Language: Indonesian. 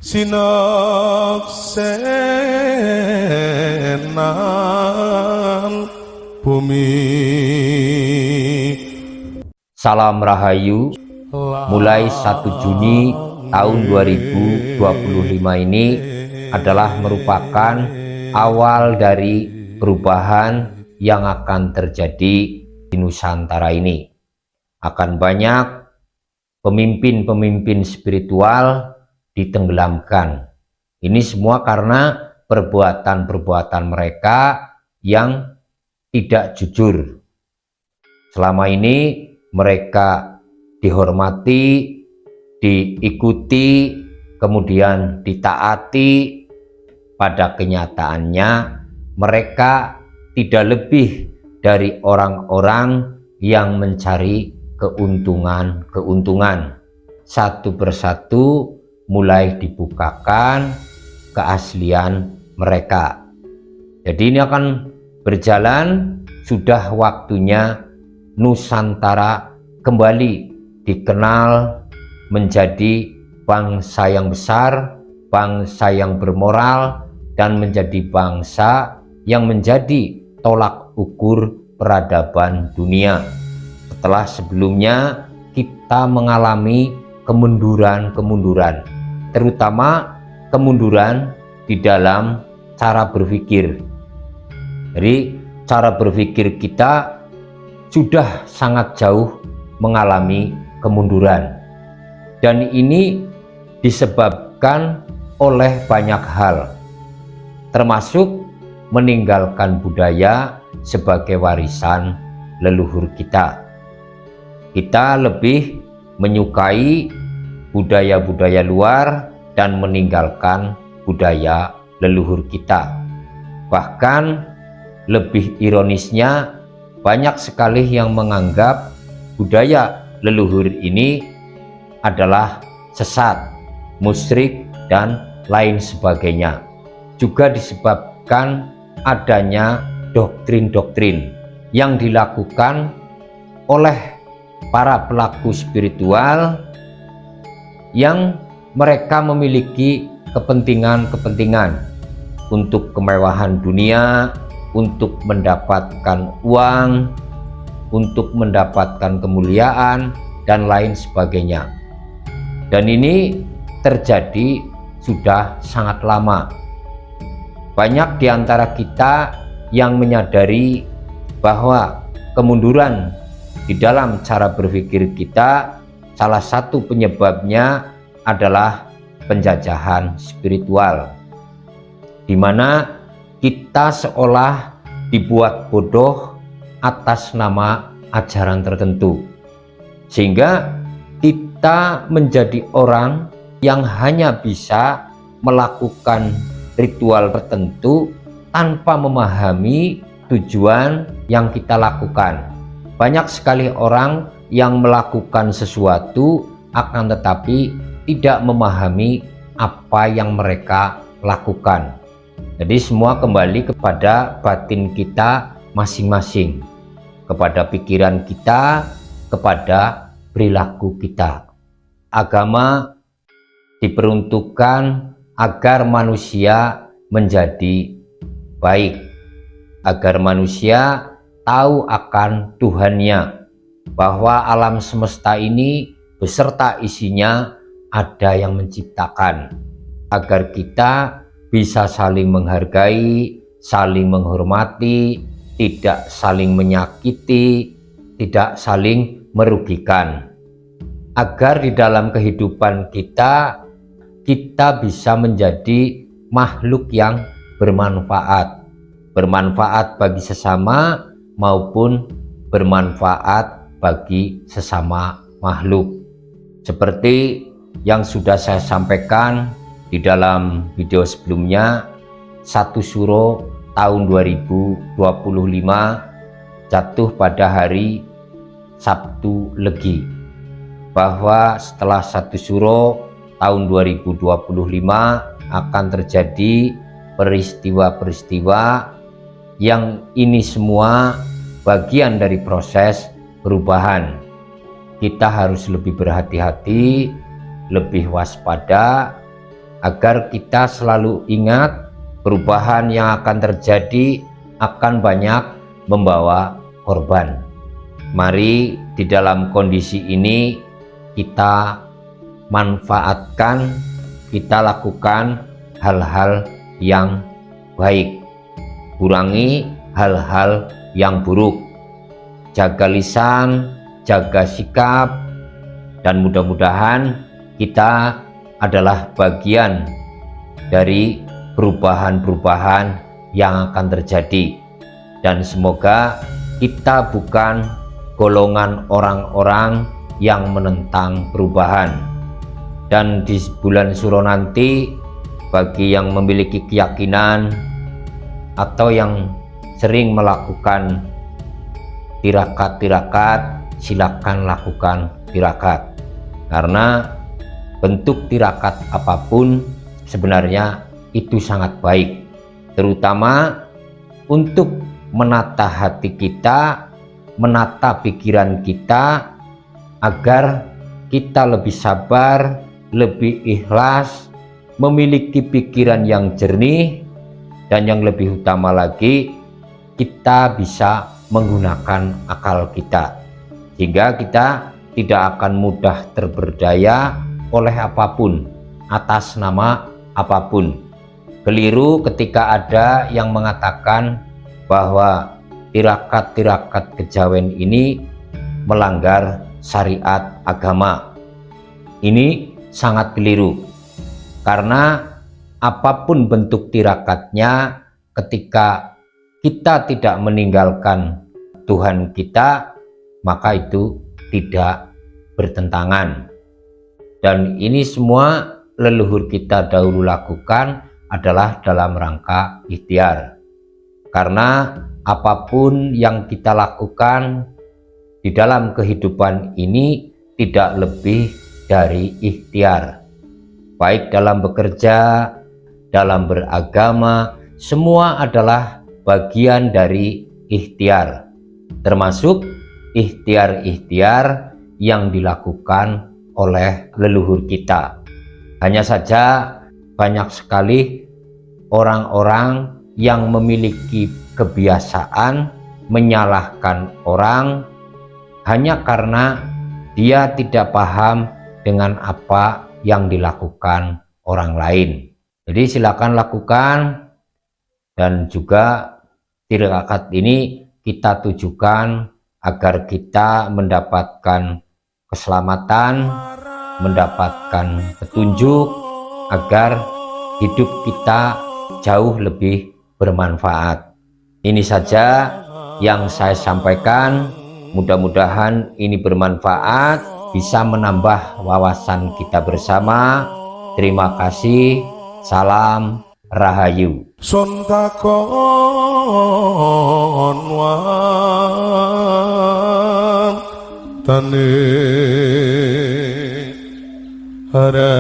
sinoksenan bumi. Salam Rahayu. Mulai 1 Juni tahun 2025 ini adalah merupakan awal dari perubahan yang akan terjadi di Nusantara ini. Akan banyak pemimpin-pemimpin spiritual ditenggelamkan. Ini semua karena perbuatan-perbuatan mereka yang tidak jujur. Selama ini mereka dihormati, diikuti, kemudian ditaati. Pada kenyataannya mereka tidak lebih dari orang-orang yang mencari keuntungan. Satu persatu mulai dibukakan keaslian mereka. Jadi ini akan berjalan, sudah waktunya Nusantara kembali dikenal menjadi bangsa yang besar, bangsa yang bermoral, dan menjadi bangsa yang menjadi tolak ukur peradaban dunia. Setelah sebelumnya kita mengalami kemunduran, terutama kemunduran di dalam cara berpikir. Jadi cara berpikir kita sudah sangat jauh mengalami kemunduran, dan ini disebabkan oleh banyak hal, termasuk meninggalkan budaya sebagai warisan leluhur kita. Kita lebih menyukai budaya-budaya luar dan meninggalkan budaya leluhur kita. Bahkan lebih ironisnya, banyak sekali yang menganggap budaya leluhur ini adalah sesat, musyrik, dan lain sebagainya. Juga disebabkan adanya doktrin-doktrin yang dilakukan oleh para pelaku spiritual yang mereka memiliki kepentingan untuk kemewahan dunia, untuk mendapatkan uang, untuk mendapatkan kemuliaan, dan lain sebagainya. Dan ini terjadi sudah sangat lama. Banyak di antara kita yang menyadari bahwa kemunduran di dalam cara berpikir kita, salah satu penyebabnya adalah penjajahan spiritual, di mana kita seolah dibuat bodoh atas nama ajaran tertentu, sehingga kita menjadi orang yang hanya bisa melakukan ritual tertentu tanpa memahami tujuan yang kita lakukan. Banyak sekali orang yang melakukan sesuatu akan tetapi tidak memahami apa yang mereka lakukan. Jadi semua kembali kepada batin kita masing-masing, kepada pikiran kita, kepada perilaku kita. Agama diperuntukkan agar manusia menjadi baik, agar manusia tahu akan Tuhannya, bahwa alam semesta ini beserta isinya ada yang menciptakan, agar kita bisa saling menghargai, saling menghormati, tidak saling menyakiti, tidak saling merugikan, agar di dalam kehidupan kita bisa menjadi makhluk yang bermanfaat bagi sesama maupun bermanfaat bagi sesama makhluk. Seperti yang sudah saya sampaikan di dalam video sebelumnya, 1 Suro tahun 2025 jatuh pada hari Sabtu Legi, bahwa setelah 1 Suro tahun 2025 akan terjadi peristiwa-peristiwa yang ini semua bagian dari proses perubahan. Kita harus lebih berhati-hati, lebih waspada, agar kita selalu ingat perubahan yang akan terjadi akan banyak membawa korban. Mari di dalam kondisi ini kita manfaatkan, kita lakukan hal-hal yang baik, kurangi hal-hal yang buruk, jaga lisan, jaga sikap, dan mudah-mudahan kita adalah bagian dari perubahan-perubahan yang akan terjadi, dan semoga kita bukan golongan orang-orang yang menentang perubahan. Dan di bulan Suro nanti, bagi yang memiliki keyakinan atau yang sering melakukan tirakat-tirakat, silakan lakukan tirakat, karena bentuk tirakat apapun sebenarnya itu sangat baik, terutama untuk menata hati kita, menata pikiran kita, agar kita lebih sabar, lebih ikhlas, memiliki pikiran yang jernih, dan yang lebih utama lagi, kita bisa menggunakan akal kita, sehingga kita tidak akan mudah terberdaya oleh apapun, atas nama apapun. Keliru ketika ada yang mengatakan bahwa tirakat-tirakat kejawen ini melanggar syariat agama. Ini sangat keliru, karena apapun bentuk tirakatnya, ketika kita tidak meninggalkan Tuhan kita, maka itu tidak bertentangan. Dan ini semua leluhur kita dahulu lakukan adalah dalam rangka ikhtiar, karena apapun yang kita lakukan di dalam kehidupan ini tidak lebih dari ikhtiar, baik dalam bekerja, dalam beragama, semua adalah bagian dari ikhtiar, termasuk ikhtiar-ikhtiar yang dilakukan oleh leluhur kita. Hanya saja banyak sekali orang-orang yang memiliki kebiasaan menyalahkan orang hanya karena dia tidak paham dengan apa yang dilakukan orang lain. Jadi silakan lakukan, dan juga tirakat ini kita tujukan agar kita mendapatkan keselamatan, mendapatkan petunjuk, agar hidup kita jauh lebih bermanfaat. Ini saja yang saya sampaikan. Mudah-mudahan ini bermanfaat, bisa menambah wawasan kita bersama. Terima kasih. Salam Rahayu. Sontakon wantane hara